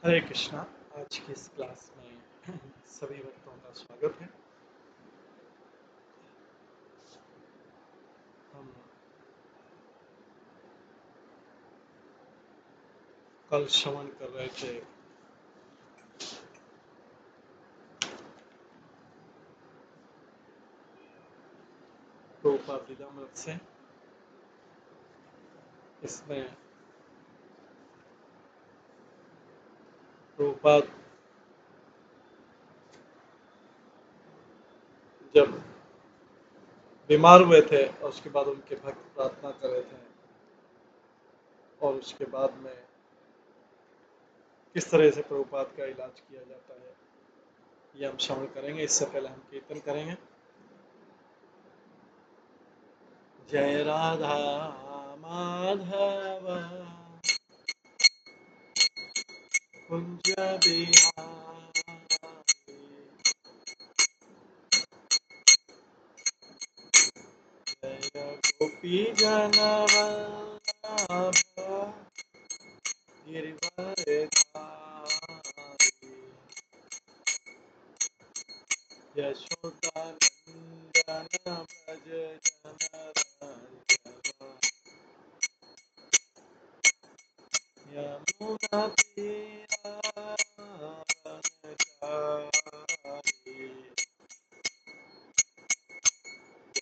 हरे कृष्णा। आज की इस क्लास में सभी भक्तों का स्वागत है। हम कल श्रवण कर रहे थे प्रभुपाद लीलामृत से। इसमें प्रभुपाद जब बीमार हुए थे और उसके बाद उनके भक्त प्रार्थना कर रहे थे और उसके बाद में किस तरह से प्रभुपाद का इलाज किया जाता है ये हम श्रवण करेंगे। इससे पहले हम कीर्तन करेंगे। जय राधा माधव कुंज बिहारी जय गोपी जनवल्लभ गिरिवरधारी यशोदानंदन व्रज जनरंजन यमुना तीरावनचारी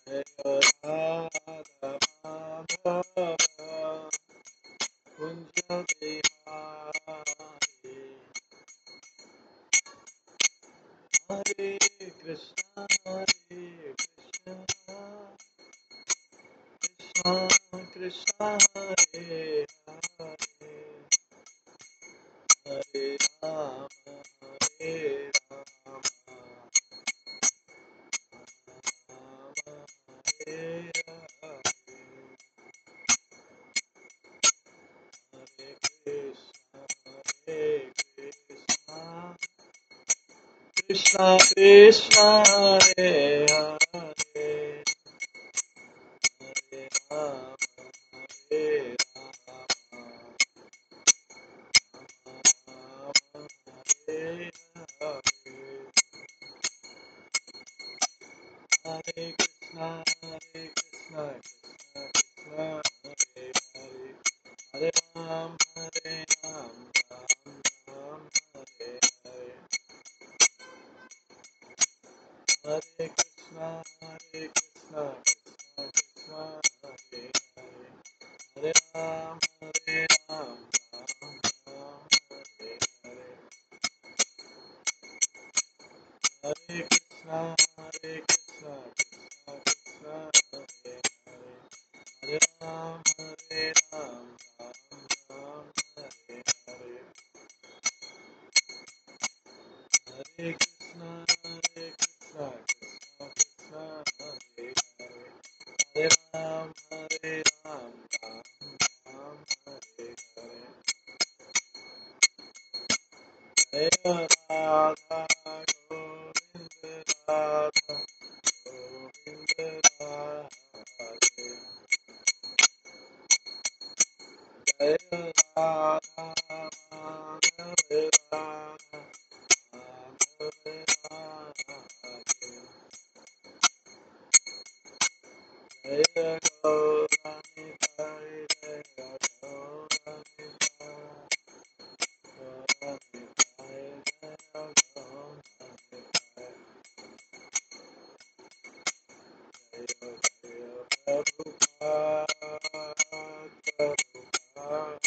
जय राधा माधव कुंज बिहारी हरे कृष्णा कृष्णा कृष्णा हरे हरे हरे राम राम हरे हरे हरे कृष्णा कृष्णा कृष्णा हरे हरे हरे राम राम हरे हरे हरे कृष्णा कृष्णा कृष्णा हरे हरे हरे राम राम राम हरे हरे हरे कृष्णा कृष्णा कृष्णा हरे हरे हरे राम राम राम हरे हरे हरे कृष्णा कृष्णा कृष्णा हरे हरे हरे राम राम राम हरे हरे हरे कृष्णा कृष्णा कृष्णा हरे हरे हरे राम राम राम हरे हरे जय राधा गोविंद राधा गोविंद राधे जय राधा माधव राधा माधव राधे जय गौरनिताय जय गौरनिताय गौरनिताय जय गौरनिताय जय जय प्रभुपाद प्रभुपाद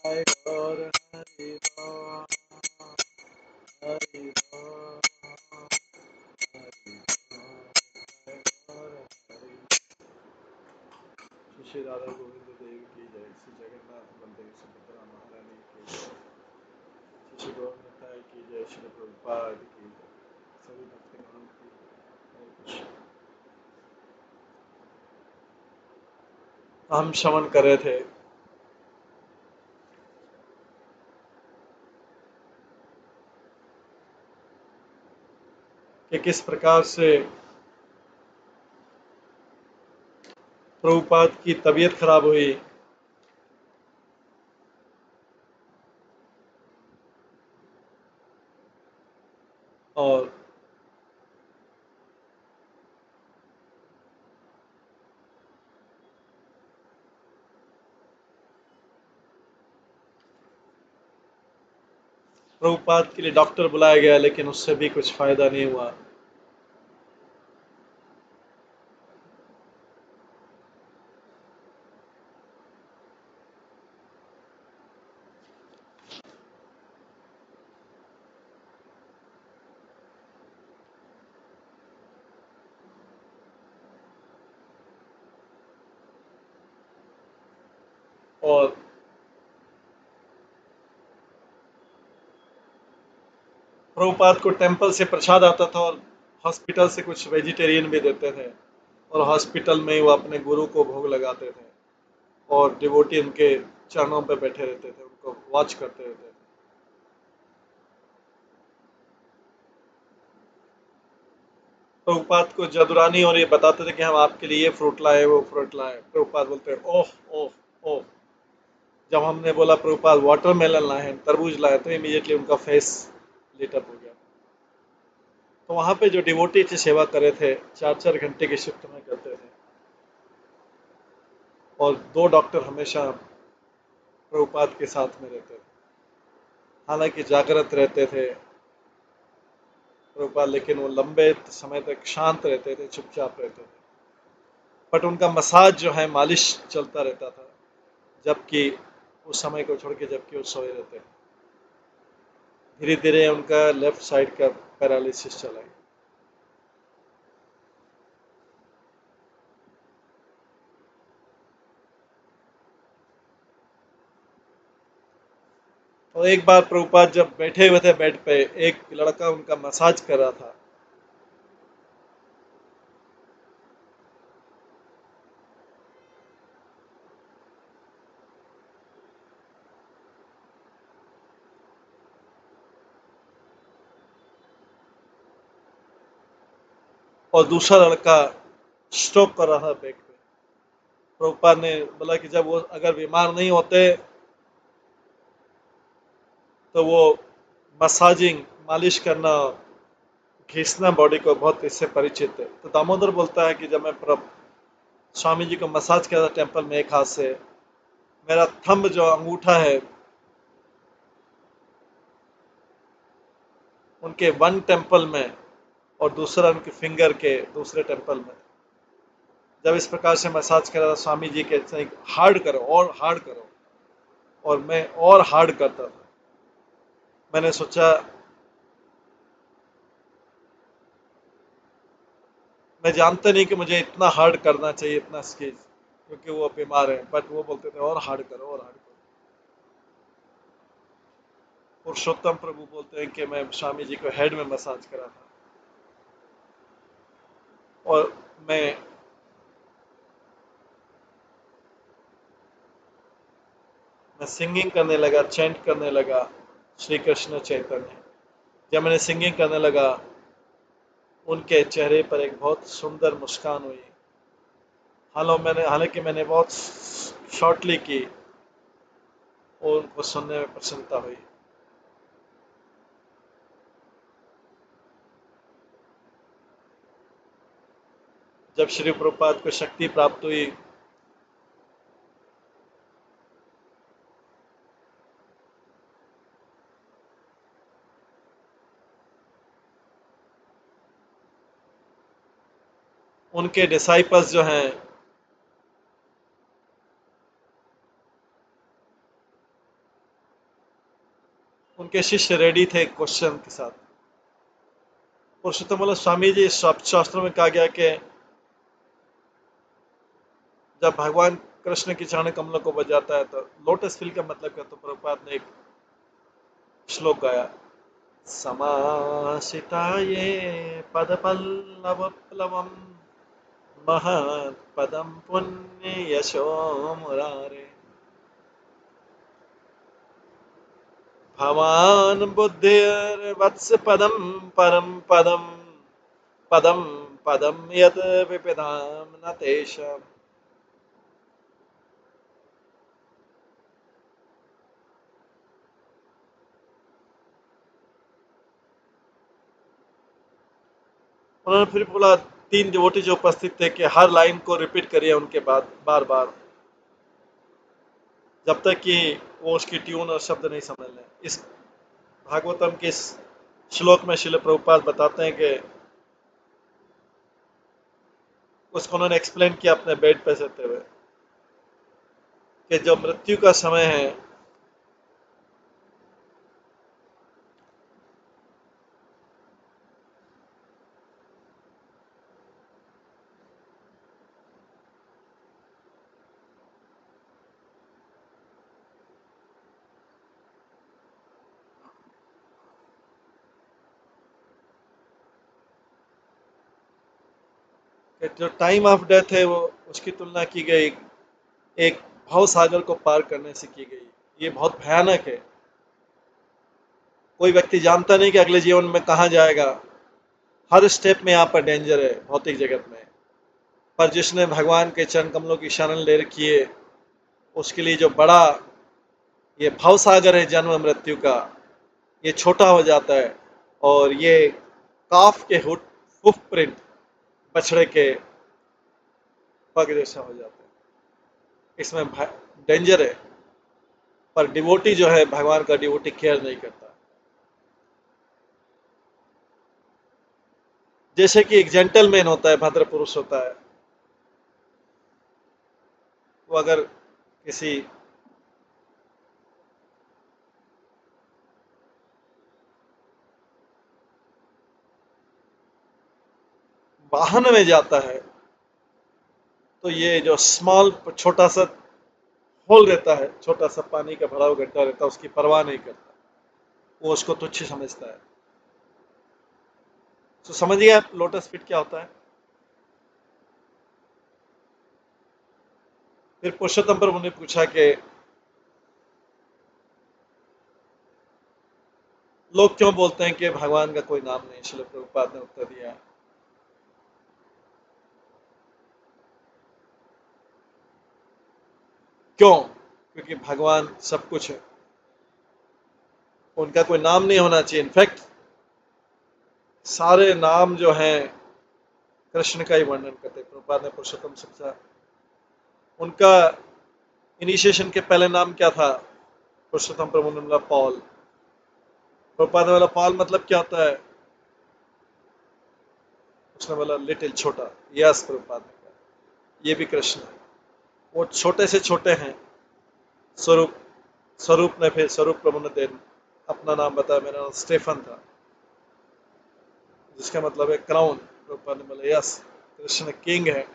जय गौर हरि बोल हरि बोल हरि बोल जय गौर हरि। श्री राधा गोविंद देव की जय। श्री जगन्नाथ बलदेव सुभद्रा महारानी की जय। श्री गौरताय की जय। श्री प्रभुपाद की जय। सभी भक्तगणों की हरे कृष्ण। हम श्रवण कर रहे थे कि किस प्रकार से प्रभुपाद की तबीयत खराब हुई और प्रभुपाद के लिए डॉक्टर बुलाया गया, लेकिन उससे भी कुछ फायदा नहीं हुआ। और प्रभुपाद को टेम्पल से प्रसाद आता था और हॉस्पिटल से कुछ वेजिटेरियन भी देते थे, और हॉस्पिटल में ही वो अपने गुरु को भोग लगाते थे और डिवोटी उनके चरणों पर बैठे रहते थे, उनको वॉच करते रहते थे। प्रभुपाद को जदुरानी और ये बताते थे कि हम आपके लिए ये फ्रूट लाए, वो फ्रूट लाए। प्रभुपाद बोलते हैं ओह ओह ओह। जब हमने बोला प्रभुपाद वाटरमेलन लाए हैं, तरबूज लाए, तो इमीडिएटली उनका फेस लिट अप हो गया। तो वहां पे जो डिवोटी की सेवा कर रहे थे, 4-4 घंटे की शिफ्ट में करते थे, और 2 डॉक्टर हमेशा प्रभुपाद के साथ में रहते थे। हालांकि जागृत रहते थे प्रभुपाद, लेकिन वो लंबे समय तक शांत रहते थे, चुपचाप रहते थे। बट उनका मसाज जो है, मालिश चलता रहता था, जबकि उस समय को छोड़ के जबकि वो सोए रहते हैं। धीरे धीरे उनका लेफ्ट साइड का पैरालिसिस चला गया। और एक बार प्रभुपाद जब बैठे हुए थे बेड पे, एक लड़का उनका मसाज कर रहा था, और दूसरा लड़का स्ट्रोक कर रहा था बैक पे। प्रभुपाद ने बोला कि जब वो अगर बीमार नहीं होते तो वो मसाजिंग, मालिश करना, घिसना बॉडी को बहुत इससे परिचित है। तो दामोदर बोलता है कि जब मैं स्वामी जी को मसाज किया था टेम्पल में एक हाथ से, मेरा थंब जो अंगूठा है उनके वन टेम्पल में, और दूसरा उनके फिंगर के दूसरे टेम्पल में, जब इस प्रकार से मसाज कर रहा था, स्वामी जी कहते हैं हार्ड करो और हार्ड करो, और मैं और हार्ड करता था। मैंने सोचा, मैं जानता नहीं कि मुझे इतना हार्ड करना चाहिए, इतना स्केच, क्योंकि वो बीमार है, बट वो बोलते थे और हार्ड करो और हार्ड करो। पुरुषोत्तम प्रभु बोलते हैं कि मैं स्वामी जी को हेड में मसाज करा था, और मैं सिंगिंग करने लगा, चैंट करने लगा श्री कृष्ण चैतन्य। जब मैंने सिंगिंग करने लगा, उनके चेहरे पर एक बहुत सुंदर मुस्कान हुई। हालांकि मैंने बहुत शॉर्टली की, और उनको सुनने में प्रसन्नता हुई। जब श्री प्रभुपाद को शक्ति प्राप्त हुई, उनके डिसाइपल्स जो हैं, उनके शिष्य रेडी थे क्वेश्चन के साथ। पुरुषोत्तम बोला, स्वामी जी शास्त्रों में कहा गया कि जब भगवान कृष्ण की चरण कमलों को बजाता है तो लोटस फील का मतलब क्या? तो प्रभुपाद ने एक श्लोक गाया, समासिता ये पद पल्लव प्लवम महत् पदम पुण्य यशो मुरारे, भवान बुद्धिर वत्स पदम परम पदम पदम पदम यत विपिधाम न तेषाम्। उन्होंने फिर बोला, 3 डिवोटी जो उपस्थित थे, कि हर लाइन को रिपीट करिए उनके बाद बार बार, जब तक कि वो उसकी ट्यून और शब्द नहीं समझ लें। इस भागवतम के इस श्लोक में श्रील प्रभुपाद बताते हैं कि उसको उन्होंने एक्सप्लेन किया अपने बेड पे सोते हुए, कि जो मृत्यु का समय है, कि जो टाइम ऑफ डेथ है वो उसकी तुलना की गई एक भव सागर को पार करने से की गई। ये बहुत भयानक है। कोई व्यक्ति जानता नहीं कि अगले जीवन में कहाँ जाएगा। हर स्टेप में यहाँ पर डेंजर है भौतिक जगत में। पर जिसने भगवान के चरण कमलों की शरण ले रखी है, उसके लिए जो बड़ा ये भव सागर है जन्म मृत्यु का, ये छोटा हो जाता है। और ये काफ के हुफ प्रिंट, बछड़े के पग जैसा हो जाता है। इसमें डेंजर है। पर डिवोटी जो है, भगवान का डिवोटी केयर नहीं करता। जैसे कि एक जेंटलमैन होता है, भद्र पुरुष होता है, वो अगर किसी वाहन में जाता है, तो ये जो स्मॉल छोटा सा होल रहता है, छोटा सा पानी का भरा हुआ गड्ढा रहता है, उसकी परवाह नहीं करता। वो उसको तुच्छ समझता है। तो समझिए आप लोटस फिट क्या होता है। फिर पुरुषोत्तम प्रभु ने पूछा कि लोग क्यों बोलते हैं कि भगवान का कोई नाम नहीं। श्रील प्रभुपाद ने उत्तर दिया, क्यों? क्योंकि भगवान सब कुछ है, उनका कोई नाम नहीं होना चाहिए। इनफैक्ट सारे नाम जो हैं कृष्ण का ही वर्णन करते हैं। प्रभुपाद ने पुरुषोत्तम समझा। उनका इनिशिएशन के पहले नाम क्या था? पुरुषोत्तम प्रभु ने बोला पॉल। प्रभुपाद ने बोला पॉल मतलब क्या होता है? उसने बोला लिटिल, छोटा। यस, प्रभुपाद ने कहा ये भी कृष्ण है। वो छोटे से छोटे हैं। स्वरूप स्वरूप ने फिर स्वरूप प्रभु ने दे अपना नाम बताया, मेरा नाम स्टेफन था, जिसका मतलब है क्राउन। प्रभुपाद ने बोला यस, कृष्ण किंग है।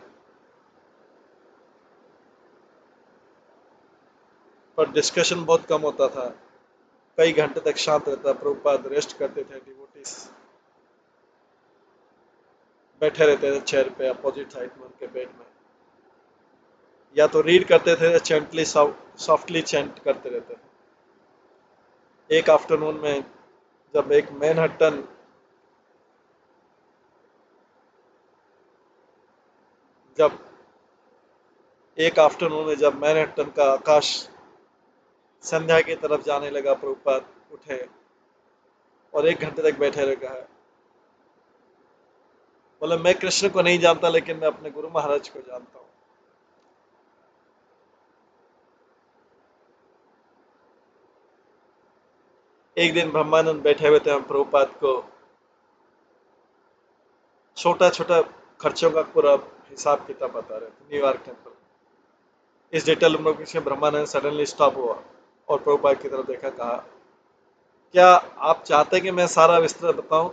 पर डिस्कशन बहुत कम होता था। कई घंटे तक शांत रहता। प्रभुपाद रेस्ट करते थे। डिवोटीज बैठे रहते थे चेयर पे अपोजिट साइड में उनके बेड में, या तो रीड करते थे, चैंटली सॉफ्टली चैंट करते रहते थे। एक आफ्टरनून में जब एक मैनहट्टन जब एक आफ्टरनून में जब मैनहट्टन का आकाश संध्या की तरफ जाने लगा, प्रभुपाद उठे और 1 घंटे तक बैठे रह गए। बोले मैं कृष्ण को नहीं जानता, लेकिन मैं अपने गुरु महाराज को जानता हूँ। एक दिन ब्रह्मानंद बैठे हुए थे, हम प्रभुपाद को छोटा छोटा खर्चों का पूरा हिसाब किताब बता रहे थे न्यूयॉर्क टेम्पल। इस डिटेल में से ब्रह्मानंद सडनली स्टॉप हुआ और प्रभुपाद की तरफ देखा, कहा क्या आप चाहते हैं कि मैं सारा विस्तार बताऊं?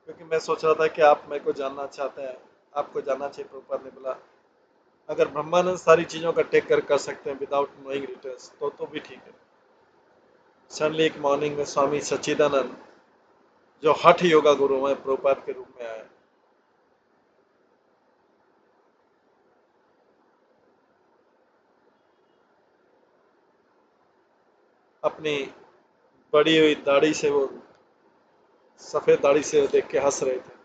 क्योंकि मैं सोच रहा था कि आप मेरे को जानना चाहते हैं, आपको जानना चाहिए। प्रभुपाद ने बोला अगर ब्रह्मानंद सारी चीजों का टेक कर सकते हैं विदाउट नोइंग डिटेल्स, तो भी ठीक है। सडनली एक मॉर्निंग में स्वामी सच्चिदानंद, जो हठ योगा गुरु हैं, प्रभुपाद के रूप में आए। अपनी बड़ी हुई दाढ़ी से वो, सफेद दाढ़ी से वो देख के हंस रहे थे।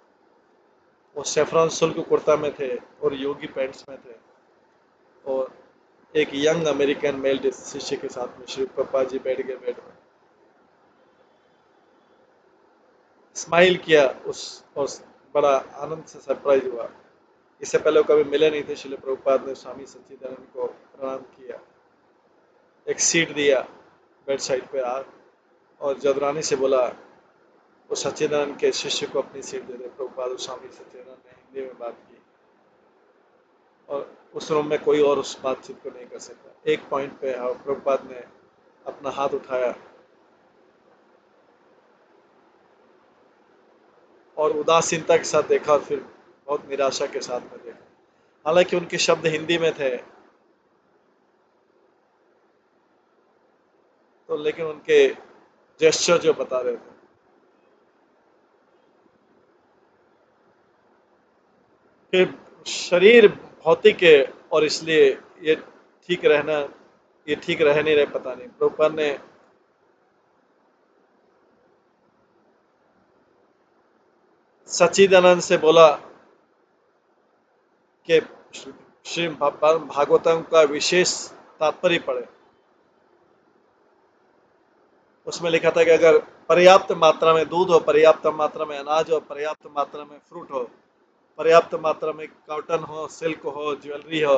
वो सेफ्रॉन सिल्क कुर्ता में थे और योगी पैंट्स में थे, और एक यंग अमेरिकन मेल शिष्य के साथ में श्री प्रभुपाद जी बैठ गए बेड में। स्माइल किया उस और बड़ा आनंद से सरप्राइज हुआ। इससे पहले वो कभी मिले नहीं थे। श्रील प्रभुपाद ने स्वामी सच्चिदानंद को प्रणाम किया, एक सीट दिया बेड साइड पे और जदुरानी से बोला वो सच्चिदानंद के शिष्य को अपनी सीट दे दे। प्रभुपाद और स्वामी सच्चिदानंद ने हिंदी में बात की और उस रूम में कोई और उस बातचीत को नहीं कर सकता। एक पॉइंट पे प्रभुपाद ने अपना हाथ उठाया और उदासीनता के साथ देखा और फिर बहुत निराशा के साथ में देखा। हालांकि उनके शब्द हिंदी में थे तो, लेकिन उनके जेस्चर जो बता रहे थे कि शरीर भौतिक है और इसलिए ये ठीक रहना, ये ठीक रह नहीं रहे, पता नहीं। प्रभुपाद ने सच्चिदानंद से बोला कि श्री भागवतम का विशेष तात्पर्य पढ़े। उसमें लिखा था कि अगर पर्याप्त मात्रा में दूध हो, पर्याप्त मात्रा में अनाज हो, पर्याप्त मात्रा में फ्रूट हो, पर्याप्त मात्रा में कॉटन हो, सिल्क हो, ज्वेलरी हो,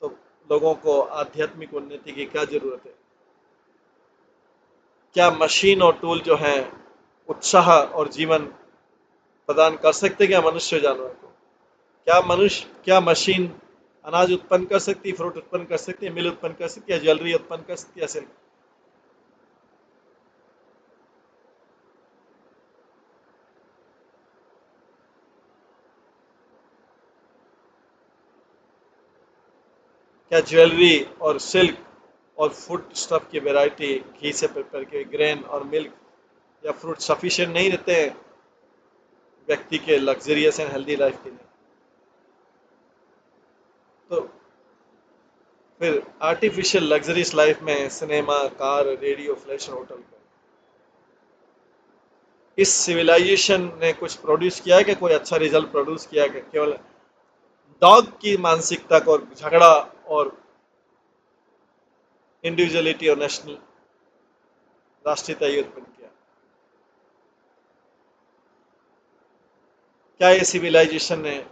तो लोगों को आध्यात्मिक उन्नति की क्या जरूरत है? क्या मशीन और टूल जो हैं उत्साह और जीवन प्रदान कर सकते क्या मनुष्य जानवर को? क्या मनुष्य, क्या मशीन अनाज उत्पन्न कर सकती है, फ्रूट उत्पन्न कर सकती है, मिल उत्पन्न कर सकती है, ज्वेलरी उत्पन्न कर सकती है, सिल्क? क्या ज्वेलरी और सिल्क और फूड स्टफ की वैरायटी, घी से प्रिपेयर के ग्रेन और मिल्क या फ्रूट सफिशिएंट नहीं रहते हैं व्यक्ति के लग्जरियस एंड हेल्दी लाइफ के लिए? तो फिर आर्टिफिशियल लग्जरीज लाइफ में सिनेमा, कार, रेडियो, फ्लैश और होटल का इस सिविलाइजेशन ने कुछ प्रोड्यूस किया है कि कोई अच्छा रिजल्ट प्रोड्यूस किया है कि केवल डॉग की मानसिकता को झगड़ा और इंडिविजुअलिटी और नेशनल राष्ट्रीयता ये उत्पन्न किया? क्या ये सिविलाइजेशन ने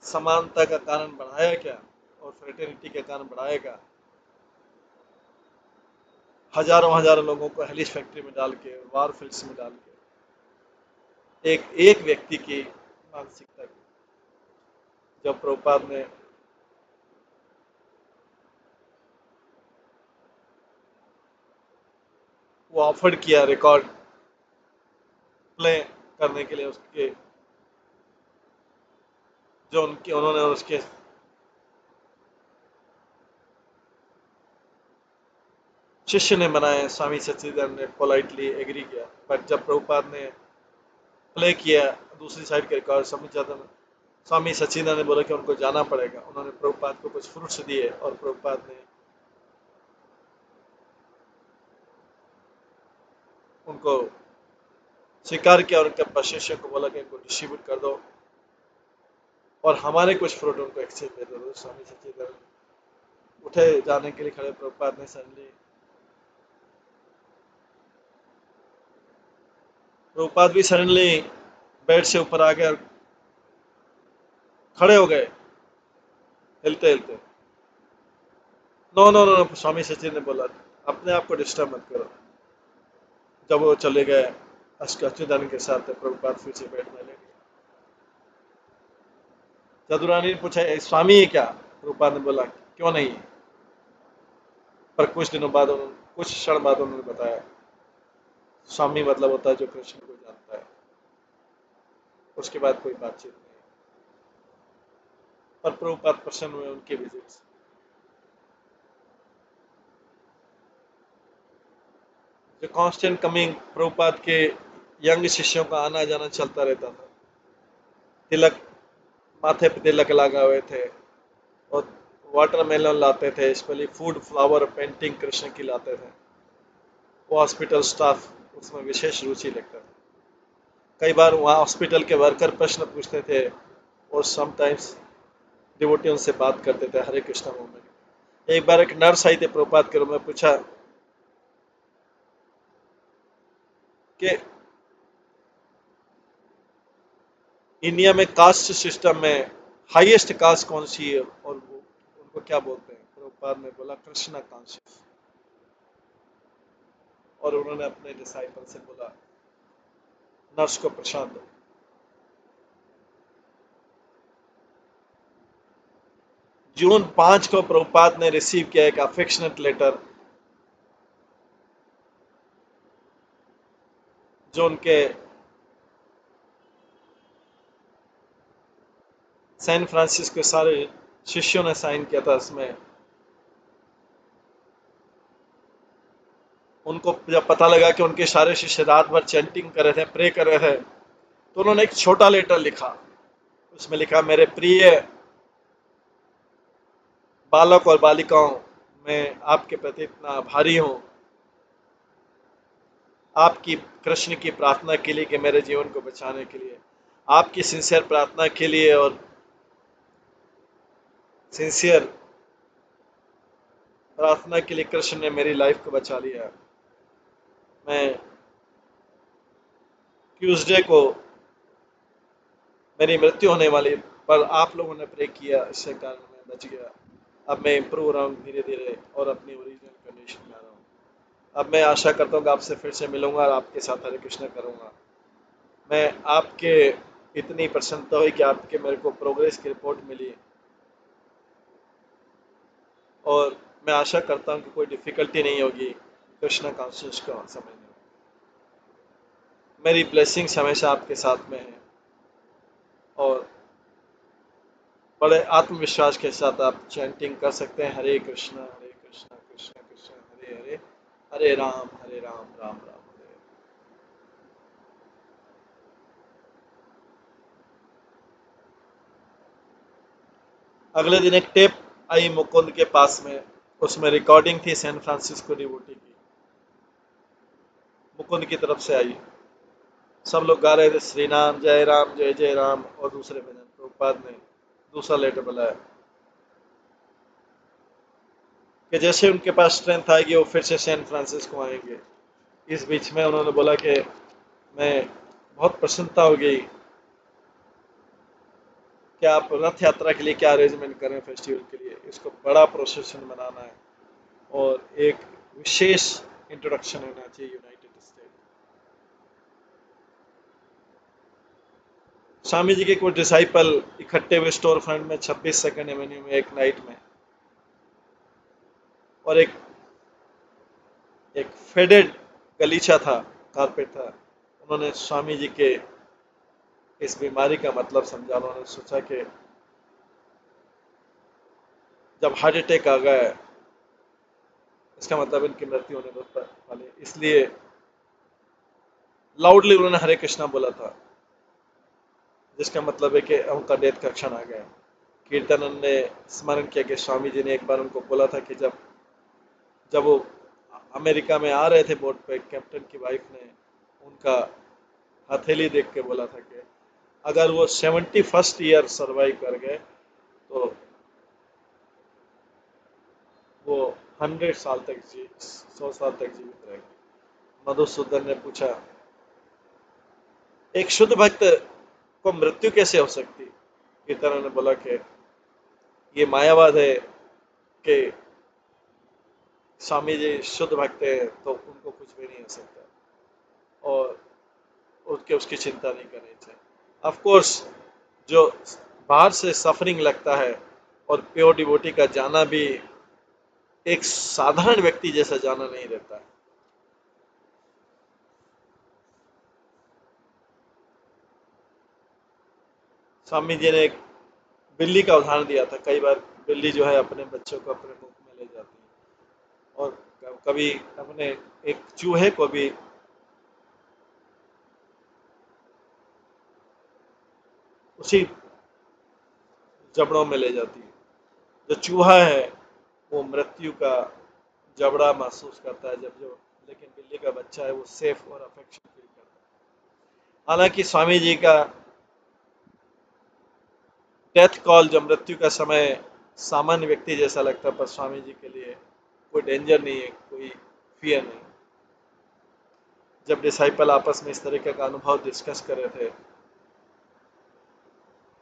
समानता का कारण बढ़ाया क्या और फ्रेटर्निटी के कारण बढ़ाएगा? हजारों हजारों लोगों को हेलिस फैक्ट्री में डाल के, वार फील्ड्स में डाल के, एक एक व्यक्ति की मानसिकता की। जब प्रभुपाद ने वो ऑफर किया रिकॉर्ड प्ले करने के लिए, उसके जो उनके उन्होंने उसके शिष्य ने बनाए, स्वामी सच्चिदानंद ने पोलाइटली एग्री किया। बट जब प्रभुपाद ने प्ले किया दूसरी साइड के रिकॉर्ड, स्वामी सच्चिदानंद ने बोला कि उनको जाना पड़ेगा। उन्होंने प्रभुपाद को कुछ फ्रूट्स दिए और प्रभुपाद ने उनको स्वीकार किया और उनके शिष्य को बोला कि इनको डिस्ट्रीब्यूट कर दो और हमारे कुछ फ्रूट उनको एक्सचेंज दे दो। स्वामी सच्चिदानंद उठे जाने के लिए खड़े, प्रभुपाद ने सडनली प्रभुपाद भी सडनली बेड से ऊपर आ गए और खड़े हो गए हिलते हिलते। नो नो नो, स्वामी सचिन ने बोला अपने आप को डिस्टर्ब मत करो। जब वो चले गए अच्युतानंद के साथ, प्रभुपाद फिर से बेड में ले गए। चतुरानी ने पूछा स्वामी है क्या? प्रभुपाद ने बोला क्यों नहीं। पर कुछ दिनों बाद कुछ क्षण बाद उन्होंने बताया स्वामी मतलब होता है जो कृष्ण को जानता है। उसके बाद कोई बातचीत नहीं। पर प्रभुपाद प्रसन्न हुए उनके विजिट से। जो कांस्टेंट कमिंग प्रभुपाद के यंग शिष्यों का आना जाना चलता रहता था। तिलक, माथे पे तिलक लगा हुए थे और वाटरमेलन लाते थे, specially food, flower, painting Krishna की लाते थे। वो हॉस्पिटल स्टाफ उसमें विशेष रुचि लेता था। कई बार वहाँ हॉस्पिटल के वर्कर प्रश्न पूछते थे और समटाइम्स डिवोटी उनसे बात करते थे हरे कृष्णा मूवमेंट। एक बार एक नर्स आई थी प्रभुपाद के रूम में, पूछा कि इंडिया में कास्ट सिस्टम में हाईएस्ट कास्ट कौन सी है और वो उनको क्या बोलते हैं? प्रभुपाद ने बोला कृष्णा कॉन्शियस। और उन्होंने अपने डिसाइपल से बोला नर्स को प्रसाद दो। जून 5 को प्रभुपाद ने रिसीव किया एक अफेक्शनेट लेटर जो उनके सैन फ्रांसिस्को के सारे शिष्यों ने साइन किया था। इसमें उनको जब पता लगा कि उनके सारे शिष्य रात भर चैंटिंग कर रहे थे, प्रे कर रहे थे, तो उन्होंने एक छोटा लेटर लिखा। उसमें लिखा, मेरे प्रिय बालक और बालिकाओं, मैं आपके प्रति इतना आभारी हूं आपकी कृष्ण की प्रार्थना के लिए कि मेरे जीवन को बचाने के लिए, आपकी सिंसियर प्रार्थना के लिए और सिंसियर प्रार्थना के लिए कृष्ण ने मेरी लाइफ को बचा लिया। मैं ट्यूसडे को मेरी मृत्यु होने वाली, पर आप लोगों ने प्रे किया, इससे कारण मैं बच गया। अब मैं इम्प्रूव हो रहा हूँ धीरे धीरे और अपनी ओरिजिनल कंडीशन में आ रहा हूँ। अब मैं आशा करता हूँ कि आपसे फिर से मिलूंगा और आपके साथ हरे कृष्ण करूंगा। मैं आपके इतनी प्रसन्नता हुई कि आपके मेरे को प्रोग्रेस की रिपोर्ट मिली और मैं आशा करता हूँ कि कोई डिफिकल्टी नहीं होगी कृष्णा कॉन्शियस को समझने में। मेरी ब्लेसिंग्स हमेशा आपके साथ में है और बड़े आत्मविश्वास के साथ आप चैंटिंग कर सकते हैं, हरे कृष्णा कृष्ण कृष्ण हरे हरे, हरे राम राम राम हरे। अगले दिन एक टेप आई मुकुंद के पास में, उसमें रिकॉर्डिंग थी सैन फ्रांसिस्को डिवोटी की, मुकुंद की तरफ से आई। सब लोग गा रहे थे श्री राम जय जय राम और दूसरे भजन। प्रभुपाद ने दूसरा लेटर बुलाया कि जैसे उनके पास स्ट्रेंथ आएगी वो फिर से सैन फ्रांसिस्को आएंगे। इस बीच में उन्होंने बोला कि मैं बहुत प्रसन्नता हो गई कि आप रथ यात्रा के लिए क्या अरेंजमेंट करें, फेस्टिवल के लिए इसको बड़ा प्रोसेशन बनाना है और एक विशेष इंट्रोडक्शन होना चाहिए यूनाइटेड स्टेट। स्वामी जी के कुछ डिसाइपल इकट्ठे हुए स्टोर फ्रंट में 26 एवेन्यू में एक नाइट में, और एक एक फेडेड गलीचा था, कारपेट था। उन्होंने स्वामी जी के इस बीमारी का मतलब समझा। उन्होंने सोचा कि जब हार्ट अटैक आ गया है इसका मतलब इनकी मृत्यु होने वाली, इसलिए लाउडली उन्होंने हरे कृष्णा बोला था, जिसका मतलब है कि उनका डेथ का क्षण आ गया। कीर्तनंद ने स्मरण किया कि स्वामी जी ने एक बार उनको बोला था कि जब जब वो अमेरिका में आ रहे थे बोट पे, कैप्टन की वाइफ ने उनका हथेली देख के बोला था कि अगर वो 71st ईयर सर्वाइव कर गए तो वो 100 साल तक 100 साल तक जीवित रहेंगे। मधुसूदन ने पूछा, एक शुद्ध भक्त को मृत्यु कैसे हो सकती? कीर्तन ने बोला कि ये मायावाद है कि स्वामी जी शुद्ध भक्त है तो उनको कुछ भी नहीं हो सकता और उसकी चिंता नहीं करनी चाहिए। ऑफ कोर्स जो बाहर से सफरिंग लगता है और प्योर डिवोटी का जाना भी एक साधारण व्यक्ति जैसा जाना नहीं रहता है। स्वामी जी ने एक बिल्ली का उदाहरण दिया था। कई बार बिल्ली जो है अपने बच्चों को अपने मुख में ले जाती है और कभी अपने एक चूहे को भी उसी जबड़ों में ले जाती है। जो चूहा है वो मृत्यु का जबड़ा महसूस करता है जब जो, लेकिन बिल्ली का बच्चा है वो सेफ और अफेक्शन फील करता है। हालांकि स्वामी जी का डेथ कॉल, जो मृत्यु का समय सामान्य व्यक्ति जैसा लगता है, पर स्वामी जी के लिए कोई डेंजर नहीं है, कोई फियर नहीं। जब डिसाइपल आपस में इस तरीके का अनुभव डिस्कस कर रहे थे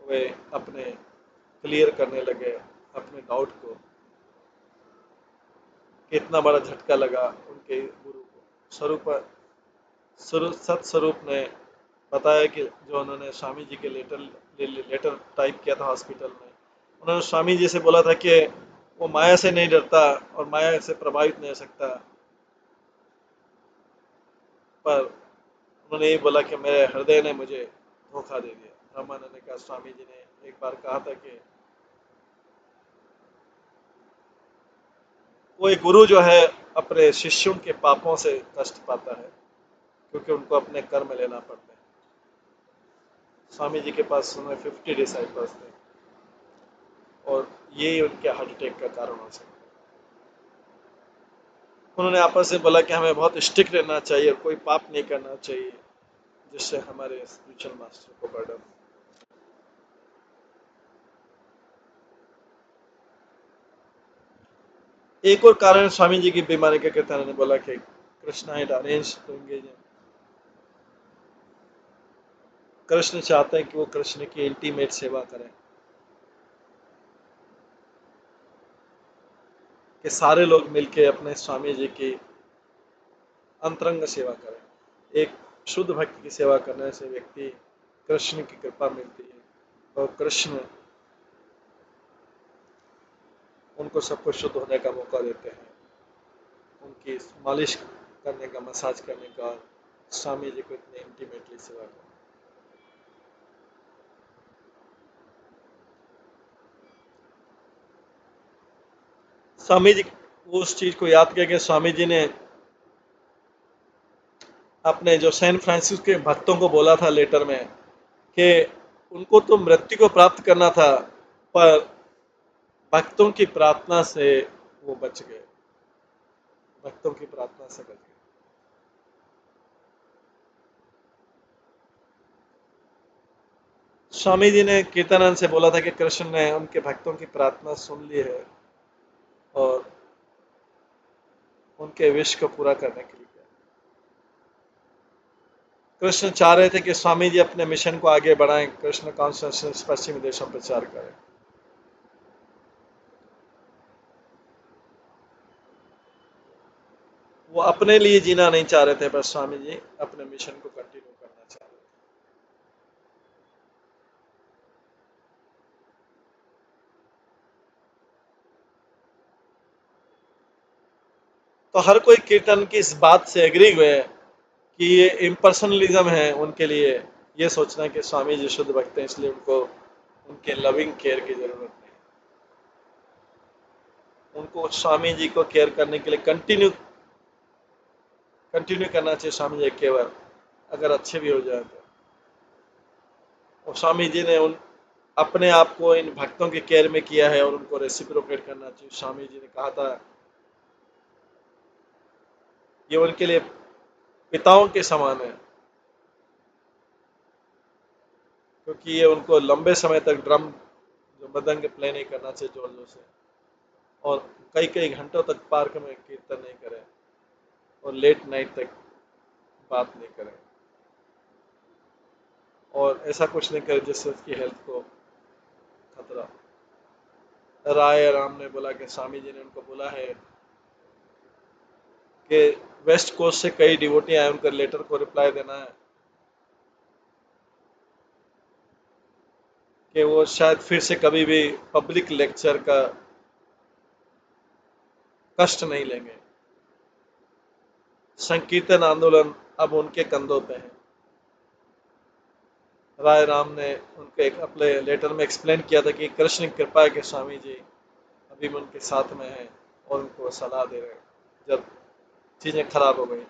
वे अपने क्लियर करने लगे अपने डाउट को। कितना बड़ा झटका लगा उनके गुरु को। सत स्वरूप ने बताया कि जो उन्होंने स्वामी जी के लेटर टाइप किया था हॉस्पिटल में, उन्होंने स्वामी जी से बोला था कि वो माया से नहीं डरता और माया से प्रभावित नहीं हो सकता, पर उन्होंने ये बोला कि मेरे हृदय ने मुझे धोखा दे दिया। ब्रह्मानंद ने कहा, स्वामी जी ने एक बार कहा था कि कोई गुरु जो है अपने शिष्यों के पापों से कष्ट पाता है क्योंकि उनको अपने कर्म लेना पड़ता है। स्वामी जी के पास समय 50 डिसाइपल्स थे और ये उनके हार्ट अटैक का कारण हो सकता है। उन्होंने आपस में बोला कि हमें बहुत स्ट्रिक्ट रहना चाहिए और कोई पाप नहीं करना चाहिए जिससे हमारे स्पिरिचुअल मास्टर को बर्डन। एक और कारण स्वामी जी की बीमारी के कहते ने बोला कि Krishna had arranged to engage him। Krishna चाहते हैं कि वो कृष्ण की इंटीमेट सेवा करें, कि सारे लोग मिलके अपने स्वामी जी की अंतरंग सेवा करें। एक शुद्ध भक्ति की सेवा करने से व्यक्ति कृष्ण की कृपा मिलती है और कृष्ण उनको सब कुछ शुद्ध होने का मौका देते हैं। उनकी मालिश करने का, मसाज करने का, स्वामी जी को इतने इंटीमेटली सेवा करना। स्वामी जी उस चीज को याद करके स्वामी जी ने अपने जो सैन फ्रांसिस के भक्तों को बोला था लेटर में कि उनको तो मृत्यु को प्राप्त करना था, पर भक्तों की प्रार्थना से वो बच गए, भक्तों की प्रार्थना से बच गए। स्वामी जी ने कीर्तनानंद से बोला था कि कृष्ण ने उनके भक्तों की प्रार्थना सुन ली है और उनके विश को पूरा करने के लिए किया। कृष्ण चाह रहे थे कि स्वामी जी अपने मिशन को आगे बढ़ाएं, कृष्ण कॉन्शियसनेस पश्चिमी देशों में प्रचार करें। वो अपने लिए जीना नहीं चाह रहे थे, पर स्वामी जी अपने मिशन को कंटिन्यू करना चाह रहे थे। तो हर कोई कीर्तन की इस बात से एग्री हुए कि ये इम्पर्सनलिज्म है उनके लिए, ये सोचना कि स्वामी जी शुद्ध भक्त हैं इसलिए उनको उनके लविंग केयर की जरूरत नहीं। उनको स्वामी जी को केयर करने के लिए कंटिन्यू कंटिन्यू करना चाहिए स्वामी जी केवल, अगर अच्छे भी हो जाए तो। और स्वामी जी ने उन अपने आप को इन भक्तों के केयर में किया है और उनको रेसिप्रोकेट करना चाहिए। स्वामी जी ने कहा था ये उनके लिए पिताओं के समान है, क्योंकि ये उनको लंबे समय तक ड्रम जो मृदंग प्ले नहीं करना चाहिए जोर जोर से, और कई कई घंटों तक पार्क में कीर्तन नहीं करें और लेट नाइट तक बात नहीं करें और ऐसा कुछ नहीं करें जिससे उसकी हेल्थ को खतरा। राय राम ने बोला कि स्वामी जी ने उनको बोला है कि वेस्ट कोस्ट से कई डिवोटी आए, उनका लेटर को रिप्लाई देना है कि वो शायद फिर से कभी भी पब्लिक लेक्चर का कष्ट नहीं लेंगे। संकीर्तन आंदोलन अब उनके कंधों पे है। राय राम ने उनको एक अपने लेटर में एक्सप्लेन किया था कि कृष्ण की कृपा है कि स्वामी जी अभी भी उनके साथ में हैं और उनको सलाह दे रहे हैं जब चीज़ें खराब हो गई।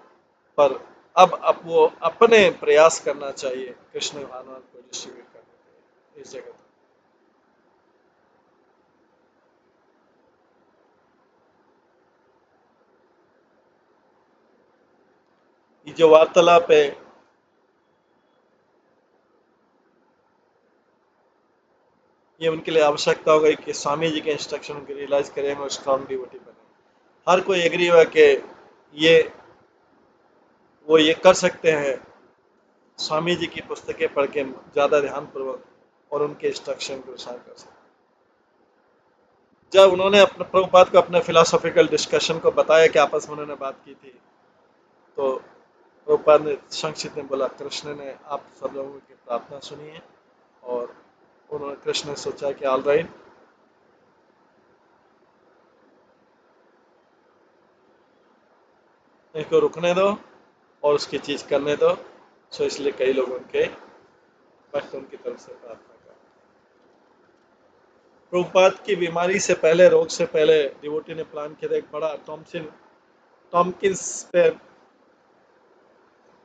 पर अब वो अपने प्रयास करना चाहिए कृष्ण भागवत को डिस्ट्रीब्यूट करने के लिए इस जगह पर। ये जो वार्तालाप है ये उनके लिए आवश्यकता हो गई कि स्वामी जी के इंस्ट्रक्शन को रियलाइज करें और स्ट्रॉन्ग डिवोटी बने। हर कोई एग्री हुआ कि ये वो ये कर सकते हैं, स्वामी जी की पुस्तकें पढ़ के ज़्यादा ध्यानपूर्वक और उनके इंस्ट्रक्शन के अनुसार कर सकते। जब उन्होंने अपने प्रभुपाद को अपने फिलोसॉफिकल डिस्कशन को बताया कि आपस में उन्होंने बात की थी, तो प्रभुपाद ने संक्षिप्त में बोला, कृष्ण ने आप सब लोगों की प्रार्थना सुनी है, और उन्होंने कृष्ण ने सोचा कि ऑल राइट, इनको रुकने दो और उसकी चीज करने दो। सो इसलिए कई लोग उनके भक्त उनकी तरफ से प्रार्थना कर। प्रभुपाद की बीमारी से पहले, रोग से पहले, डिवोटी ने प्लान किया था एक बड़ा टॉमकिंस पे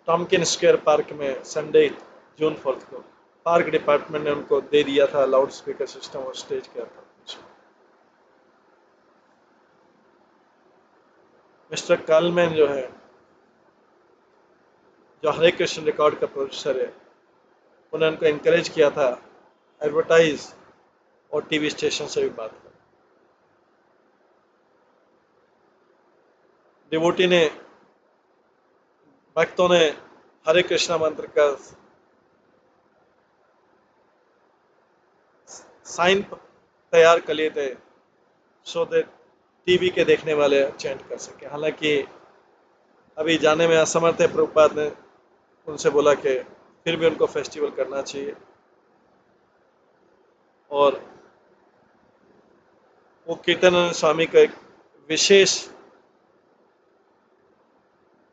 टॉमकिन स्क्वायर पार्क में संडे जून 4 को पार्क डिपार्टमेंट ने उनको दे दिया था लाउड स्पीकर सिस्टम और स्टेज किया था। मिस्टर कालमैन जो है, जो हरे कृष्ण रिकॉर्ड का प्रोड्यूसर है, उन्होंने उनको एनकरेज किया था एडवर्टाइज और टीवी स्टेशन से भी बात कर। डिवोटी ने, भक्तों ने हरे कृष्णा मंत्र का साइन तैयार कर लिए थे, सो दैट टीवी के देखने वाले चैंट कर सके। हालांकि अभी जाने में असमर्थ है, प्रभुपाद ने उनसे बोला कि फिर भी उनको फेस्टिवल करना चाहिए, और वो कीर्तनानंद स्वामी का एक विशेष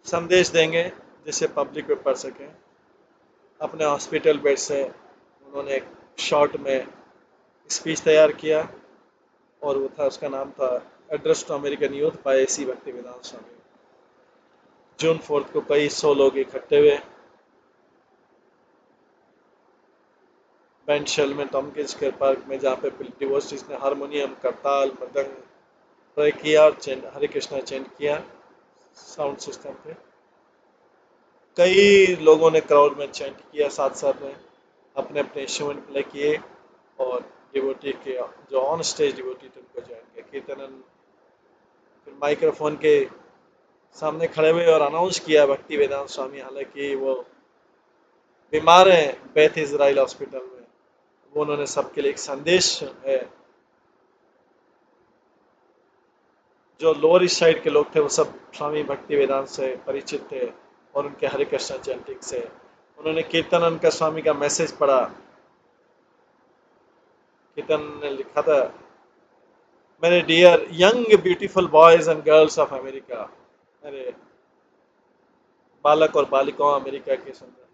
संदेश देंगे जिसे पब्लिक में पढ़ सकें। अपने हॉस्पिटल बेड से उन्होंने एक शॉर्ट में स्पीच तैयार किया, और वो था, उसका नाम था address to American youth by A C Bhaktivedanta Swami. जून 4 को कई 100 लोग इकट्ठे हुए बैंड शेल में टॉमकिंस के पार्क में, जहाँ पे डिवोटीज ने हारमोनियम, करताल, मृदंग प्ले किया और हरे कृष्णा चैंट किया साउंड सिस्टम पे। कई लोगों ने क्राउड में चैंट किया, साथ साथ में अपने अपने इंस्ट्रूमेंट प्ले किए, और डिवोटी के जो ऑन स्टेज डिवोटी थे उनको ज्वाइन किया। कीर्तनन फिर माइक्रोफोन के सामने खड़े हुए और अनाउंस किया भक्ति वेदांत स्वामी, हालांकि वो बीमार हैं बेथ इजराइल हॉस्पिटल में, वो उन्होंने सबके लिए एक संदेश है। जो लोअर ईस्ट साइड के लोग थे वो सब स्वामी भक्ति वेदांत से परिचित थे और उनके हरे कृष्ण चैंटिंग से। उन्होंने कीर्तनन का स्वामी का मैसेज पढ़ा। कीर्तन ने लिखा था, मेरे dear young beautiful boys and girls of America, मेरे बालक और बालिकाओं अमेरिका के सुंदर,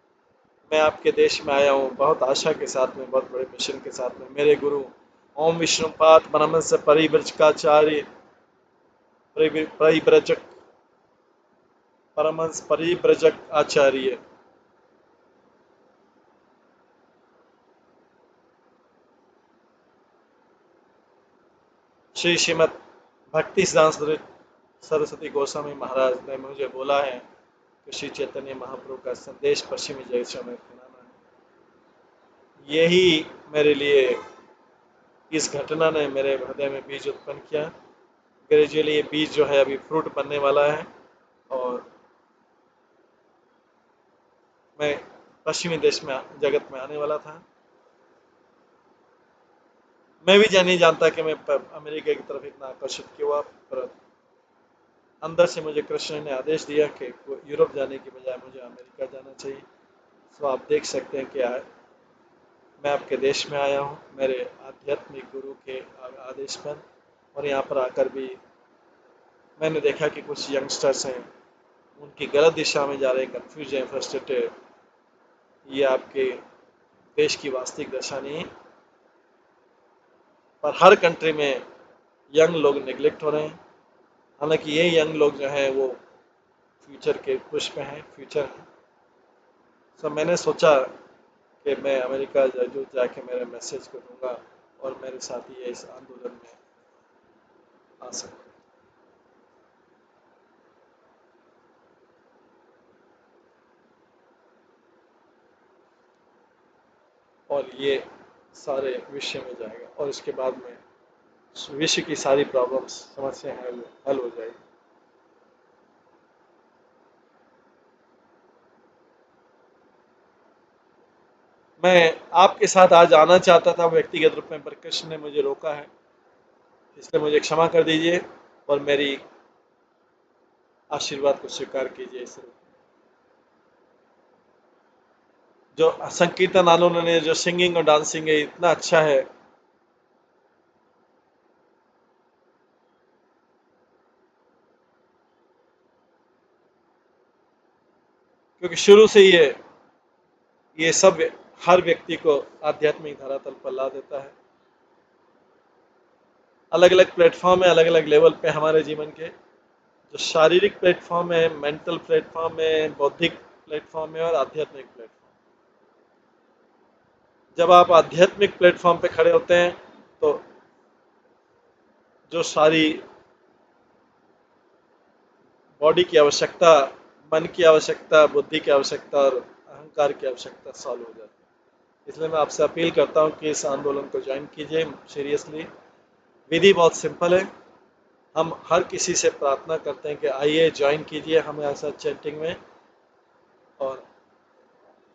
मैं आपके देश में आया हूँ बहुत आशा के साथ में, बहुत बड़े मिशन के साथ में। मेरे गुरु ओम विष्णुपाद परमहंस परिव्रजकाचार्य परिव्रजक परमहंस परिव्रजक आचार्य श्री श्रीमद भक्ति सिद्धांत सरस्वती गोस्वामी महाराज ने मुझे बोला है कि श्री चैतन्य महाप्रभु का संदेश पश्चिमी देशों में फैलाना है। यही मेरे लिए, इस घटना ने मेरे हृदय में बीज उत्पन्न किया। ग्रेजुअली ये बीज जो है अभी फ्रूट बनने वाला है, और मैं पश्चिमी देश में जगत में आने वाला था। मैं भी नहीं जानता कि मैं अमेरिका की तरफ इतना आकर्षित क्यों हुआ, पर अंदर से मुझे कृष्ण ने आदेश दिया कि यूरोप जाने की बजाय मुझे अमेरिका जाना चाहिए। तो आप देख सकते हैं कि मैं आपके देश में आया हूँ मेरे आध्यात्मिक गुरु के आदेश पर, और यहाँ पर आकर भी मैंने देखा कि कुछ यंगस्टर्स हैं, उनकी गलत दिशा में जा रहे हैं, कंफ्यूज हैं, फ्रस्ट्रेटेड। ये आपके देश की वास्तविक दशा नहीं है, पर हर कंट्री में यंग लोग निगलेक्ट हो रहे हैं। हालांकि ये यंग लोग जो हैं वो फ्यूचर के पुष्प हैं, फ्यूचर हैं। तो मैंने सोचा कि मैं अमेरिका जरूर जाके मेरे मैसेज को दूंगा, और मेरे साथी ये इस आंदोलन में आ सकते। और ये सारे विषय में जाएगा, और इसके बाद में विश्व की सारी प्रॉब्लम्स, समस्या हल हो जाएगी। मैं आपके साथ आज आना चाहता था व्यक्तिगत रूप में, पर कृष्ण ने मुझे रोका है, इसलिए मुझे क्षमा कर दीजिए और मेरी आशीर्वाद को स्वीकार कीजिए। इस रूप में जो संकीर्तन आनंद ने जो सिंगिंग और डांसिंग है इतना अच्छा है, क्योंकि शुरू से ये सब हर व्यक्ति को आध्यात्मिक धरातल पर ला देता है। अलग अलग प्लेटफॉर्म है, अलग अलग लेवल पे हमारे जीवन के, जो शारीरिक प्लेटफॉर्म है, मेंटल प्लेटफॉर्म है, बौद्धिक प्लेटफॉर्म है और आध्यात्मिक प्लेटफॉर्म। जब आप आध्यात्मिक प्लेटफॉर्म पे खड़े होते हैं तो जो सारी बॉडी की आवश्यकता, मन की आवश्यकता, बुद्धि की आवश्यकता और अहंकार की आवश्यकता सॉल्व हो जाती है। इसलिए मैं आपसे अपील करता हूँ कि इस आंदोलन को ज्वाइन कीजिए सीरियसली। विधि बहुत सिंपल है। हम हर किसी से प्रार्थना करते हैं कि आइए ज्वाइन कीजिए हमें ऐसा चैंटिंग में, और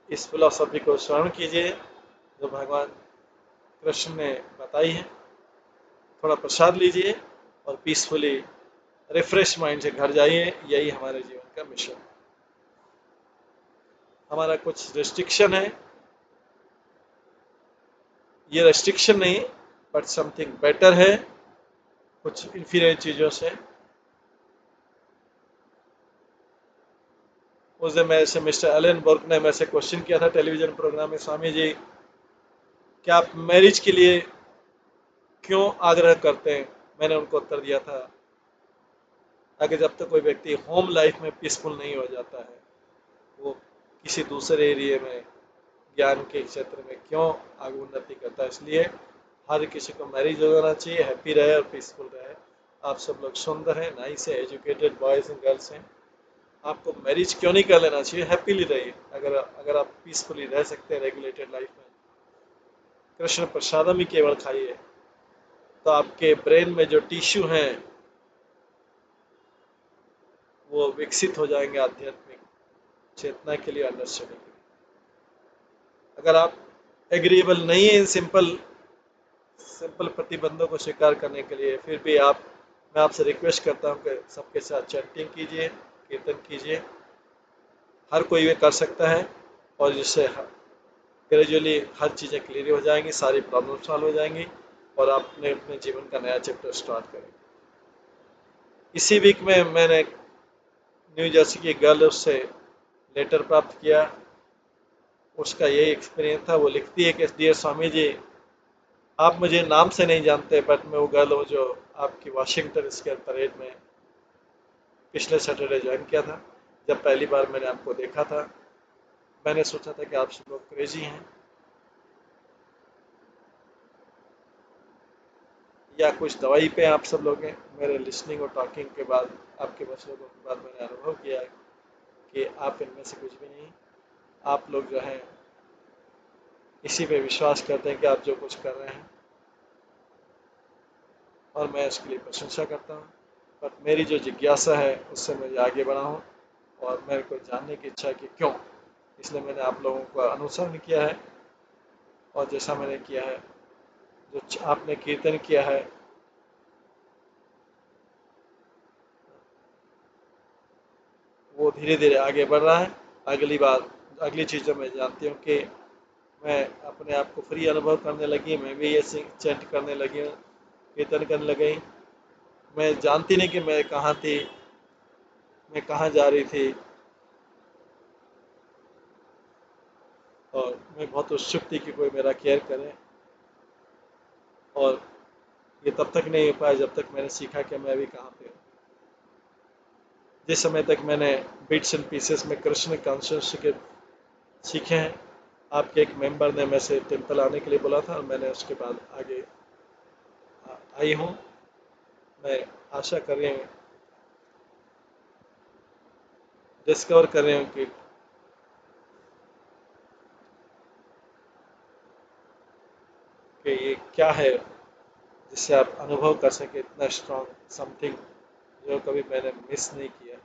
इस फिलॉसफी को श्रवण कीजिए जो भगवान कृष्ण ने बताई है। थोड़ा प्रसाद लीजिए और पीसफुली रिफ्रेश माइंड से घर जाइए। यही हमारे जीवन का मिशन है। हमारा कुछ रेस्ट्रिक्शन है, ये रेस्ट्रिक्शन नहीं बट समथिंग बेटर है कुछ इंफीरियर चीज़ों से। उस दिन मेरे से मिस्टर एलन बर्क ने मेरे से क्वेश्चन किया था टेलीविजन प्रोग्राम में, स्वामी जी क्या आप मैरिज के लिए क्यों आग्रह करते हैं? मैंने उनको उत्तर दिया था अगर जब तक कोई व्यक्ति होम लाइफ में पीसफुल नहीं हो जाता है, वो किसी दूसरे एरिया में ज्ञान के क्षेत्र में क्यों आगे उन्नति करता है। इसलिए हर किसी को मैरिज हो जाना चाहिए, हैप्पी रहे और पीसफुल रहे। आप सब लोग सुंदर हैं, नाइस है, एजुकेटेड बॉयज़ एंड गर्ल्स हैं। आपको मैरिज क्यों नहीं कर लेना चाहिए? हैप्पीली रहिए। अगर अगर आप पीसफुली रह सकते हैं रेगुलेटेड लाइफ में, कृष्ण प्रसादम ही केवल खाइए, तो आपके ब्रेन में जो टिश्यू हैं वो विकसित हो जाएंगे आध्यात्मिक चेतना के लिए, अंडरस्टैंडिंग के लिए। अगर आप एग्रीएबल नहीं है इन सिंपल सिंपल प्रतिबंधों को स्वीकार करने के लिए, फिर भी मैं आपसे रिक्वेस्ट करता हूँ कि सबके साथ चैंटिंग कीजिए, कीर्तन कीजिए। हर कोई ये कर सकता है और जिससे ग्रेजुअली हर चीज़ें क्लियर हो जाएंगी, सारी प्रॉब्लम सॉल्व हो जाएंगी और आप अपने अपने जीवन का नया चैप्टर स्टार्ट करेंगे। इसी वीक में मैंने न्यू जर्सी की गर्ल उससे लेटर प्राप्त किया। उसका यही एक्सपीरियंस था। वो लिखती है कि डियर स्वामी जी, आप मुझे नाम से नहीं जानते बट मैं वो गर्ल हूँ जो आपकी वाशिंगटन स्क्वायर परेड में पिछले सैटरडे ज्वाइन किया था। जब पहली बार मैंने आपको देखा था, मैंने सोचा था कि आप सब लोग क्रेजी हैं या कुछ दवाई पे आप सब लोग हैं। मेरे लिसनिंग और टॉकिंग के बाद, आपके मशवरों के बाद मैंने अनुभव किया कि आप इनमें से कुछ भी नहीं। आप लोग जो हैं इसी पे विश्वास करते हैं कि आप जो कुछ कर रहे हैं, और मैं इसके लिए प्रशंसा करता हूँ। पर मेरी जो जिज्ञासा है उससे मुझे आगे बढ़ा हूँ और मेरे को जानने की इच्छा है कि क्यों। इसलिए मैंने आप लोगों का अनुसरण किया है और जैसा मैंने किया है, जो आपने कीर्तन किया है, वो धीरे धीरे आगे बढ़ रहा है। अगली बार अगली चीज़ जो मैं जानती हूँ कि मैं अपने आप को फ्री अनुभव करने लगी, मैं भी ये चैंट करने लगी हूँ, कीर्तन करने लगी। मैं जानती नहीं कि मैं कहाँ थी, मैं कहाँ जा रही थी, और मैं बहुत उत्सुक थी कि कोई मेरा केयर करे। और ये तब तक नहीं हो पाया जब तक मैंने सीखा कि मैं अभी कहाँ पे हूँ। जिस समय तक मैंने बिट्स एंड पीसेस में कृष्ण कॉन्शियस के सीखे हैं। आपके एक मेंबर ने मेरे से टेम्पल आने के लिए बोला था और मैंने उसके बाद आगे आई हूँ। मैं आशा कर रही हूँ, डिस्कवर कर रही हूँ कि ये क्या है जिससे आप अनुभव कर सके इतना स्ट्रॉन्ग समथिंग जो कभी मैंने मिस नहीं किया।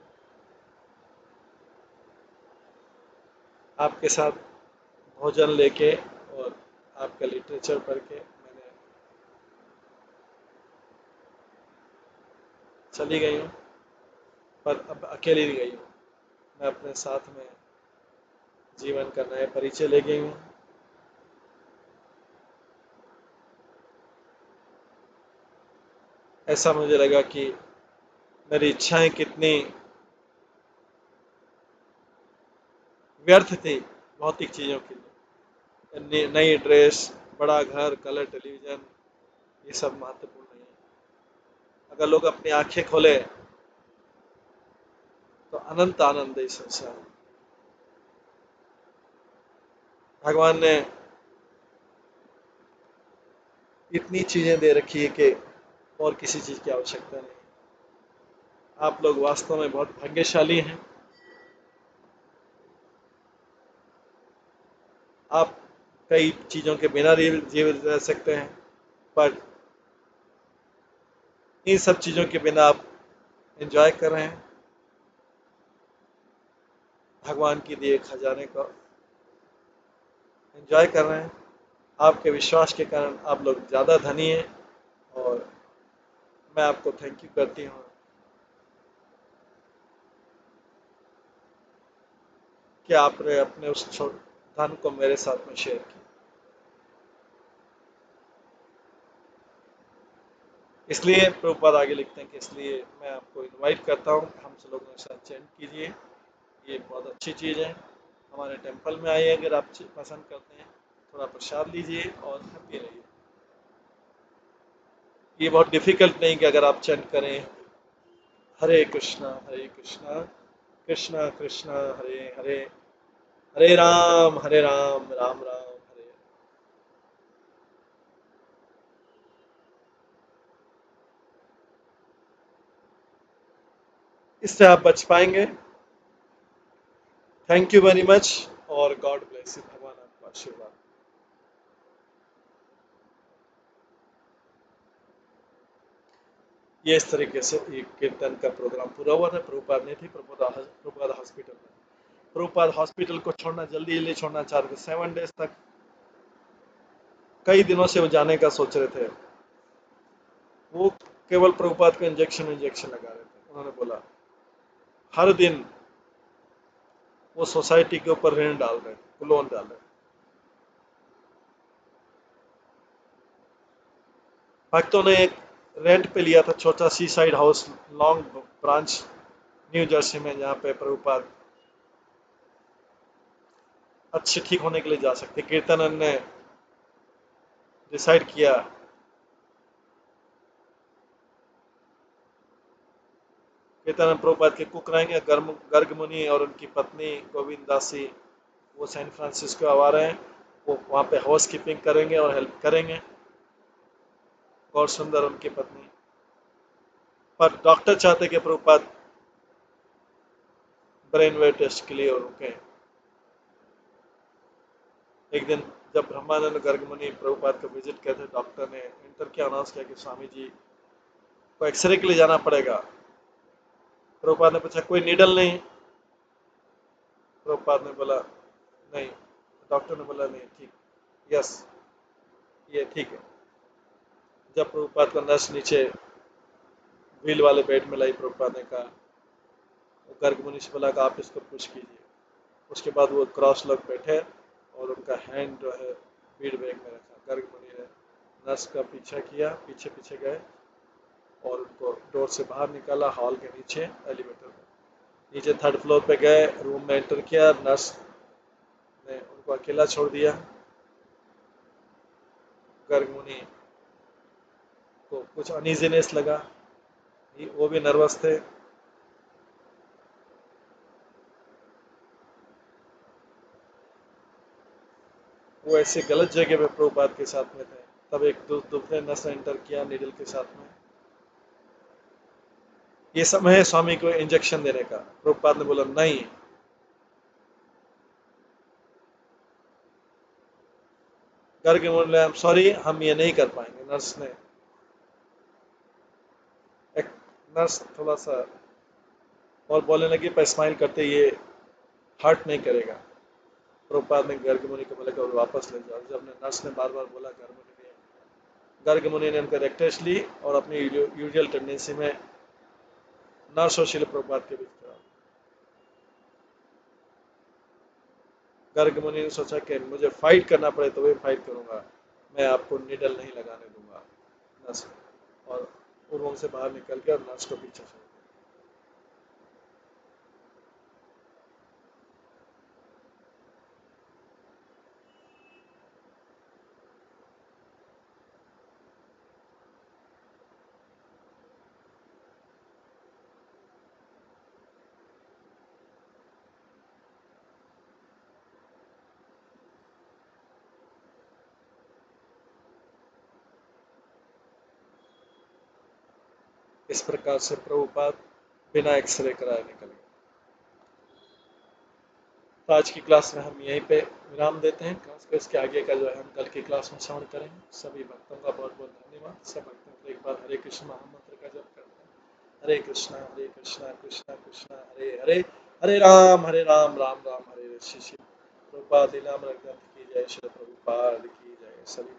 आपके साथ भोजन लेके और आपका लिटरेचर पढ़ के मैंने चली गई हूँ, पर अब अकेली नहीं गई हूँ, मैं अपने साथ में जीवन का नया परिचय ले गई हूँ। ऐसा मुझे लगा कि मेरी इच्छाएं कितनी व्यर्थ थी भौतिक चीज़ों के लिए। नई ड्रेस, बड़ा घर, कलर टेलीविज़न, ये सब महत्वपूर्ण नहीं है। अगर लोग अपनी आंखें खोले तो अनंत आनंद है इस संसार में। भगवान ने इतनी चीज़ें दे रखी है कि और किसी चीज़ की आवश्यकता नहीं। आप लोग वास्तव में बहुत भाग्यशाली हैं। आप कई चीज़ों के बिना जीवित रह सकते हैं, पर इन सब चीज़ों के बिना आप एंजॉय कर रहे हैं भगवान की दिए खजाने को, एंजॉय कर रहे हैं। आपके विश्वास के कारण आप लोग ज़्यादा धनी हैं और मैं आपको थैंक यू करती हूँ कि आपने अपने उस धन को मेरे साथ में शेयर किया। इसलिए प्रभुपाद आगे लिखते हैं कि इसलिए मैं आपको इनवाइट करता हूँ, हम सब लोगों के साथ चैंट कीजिए। ये बहुत अच्छी चीज़ है। हमारे टेंपल में आइए, अगर आप पसंद करते हैं, थोड़ा प्रसाद लीजिए और हैप्पी रहिए। ये बहुत डिफिकल्ट नहीं कि अगर आप चैंट करें हरे कृष्णा कृष्णा कृष्णा हरे हरे, हरे राम राम राम हरे। इससे आप बच पाएंगे। थैंक यू वेरी मच और गॉड ब्लेस यू। भगवान आपको आशीर्वाद। ये इस तरीके से एक कीर्तन का प्रोग्राम पूरा हुआ था। प्रभुपाद नहीं थी, प्रभुपाद हॉस्पिटल में। प्रभुपाद हॉस्पिटल को छोड़ना जल्दी जल्दी छोड़ना चाह रहे थे। 7 डेज तक, कई दिनों से वो जाने का सोच रहे थे। वो केवल प्रभुपाद को इंजेक्शन इंजेक्शन लगा रहे थे। उन्होंने बोला हर दिन वो सोसाइटी के ऊपर ऋण डाल रहे थे, लोन डाल रहे थे। भक्तों ने एक रेंट पे लिया था छोटा seaside house, Long Branch New Jersey में, जहाँ पे प्रभुपाद अच्छे ठीक होने के लिए जा सकते। कीर्तन ने डिसाइड किया कीर्तन प्रभुपाद के कुक रहेंगे, गर्ग मुनि और उनकी पत्नी गोविंद दासी, वो सैन फ्रांसिस्को आ रहे हैं। वो वहाँ पे हाउस कीपिंग करेंगे और हेल्प करेंगे। गौर सुंदर उनकी पत्नी। पर डॉक्टर चाहते कि प्रभुपाद ब्रेन वेव टेस्ट के लिए रुके। एक दिन जब ब्रह्मानंद गर्ग मुनि प्रभुपाद को विजिट किए थे, डॉक्टर ने इंटर किया, अनाउंस किया कि स्वामी जी को एक्सरे के लिए जाना पड़ेगा। प्रभुपाद ने पूछा कोई नीडल नहीं? प्रभुपाद ने बोला नहीं। डॉक्टर ने बोला नहीं, ठीक, यस, ये ठीक है। जब प्रभुपाद को नर्स नीचे व्हील वाले बेड में लाई, प्रभुपाद ने कहा, गर्ग मुनि से बोला कि आप इसको पुश कीजिए। उसके बाद वो क्रॉस लोग बैठे और उनका हैंड जो है बीड बैग में रखा। गर्ग मुनि ने नर्स का पीछा किया, पीछे पीछे गए और उनको डोर से बाहर निकाला, हॉल के नीचे एलिवेटर में। नीचे 3rd फ्लोर पे गए, रूम में एंटर किया। नर्स ने उनको अकेला छोड़ दिया। गर्ग मुनि को कुछ अनइजीनेस लगा, वो भी नर्वस थे। वो ऐसे गलत जगह पे प्रभुपाद के साथ में थे। तब एक दूसरे नर्स ने एंटर किया नीडल के साथ में। ये समय है स्वामी को इंजेक्शन देने का। प्रभुपाद ने बोला नहीं। करके बोले हम सॉरी, हम ये नहीं कर पाएंगे। नर्स ने एक नर्स थोड़ा सा और बोलने लगी पर स्माइल करते, ये हर्ट नहीं करेगा। प्रभुपाद ने गर्ग मुनि को बोला कि वापस ले जाओ। जब नर्स ने बार बार बोला, गर्ग मुनि ने उनका रेक्टेस ली और अपनी यूजुअल टेंडेंसी में नर्स और शिल प्रभुपाद के बीच खड़ा। गर्ग मुनि ने सोचा कि मुझे फाइट करना पड़े तो भी फाइट करूंगा, मैं आपको निडल नहीं लगाने दूंगा। नर्स और रूम से बाहर निकल के और नर्स को पीछे छोड़ दिया। इस प्रकार से प्रभुपाद बिना एक्सरे कराए निकल गए। तो आज की क्लास में हम यहीं पे विराम देते हैं। क्लास को इसके आगे का जो है हम कल की क्लास में श्रवण करेंगे। सभी भक्तों का बहुत बहुत धन्यवाद। सब भक्तों को एक बार हरे कृष्ण महामंत्र का जप करते हैं। हरे कृष्णा कृष्णा कृष्णा हरे हरे, हरे राम राम राम हरे हरे। श्री प्रभुपाद लीलामृत ग्रंथ की जय। श्री प्रभुपाद की जय। सभी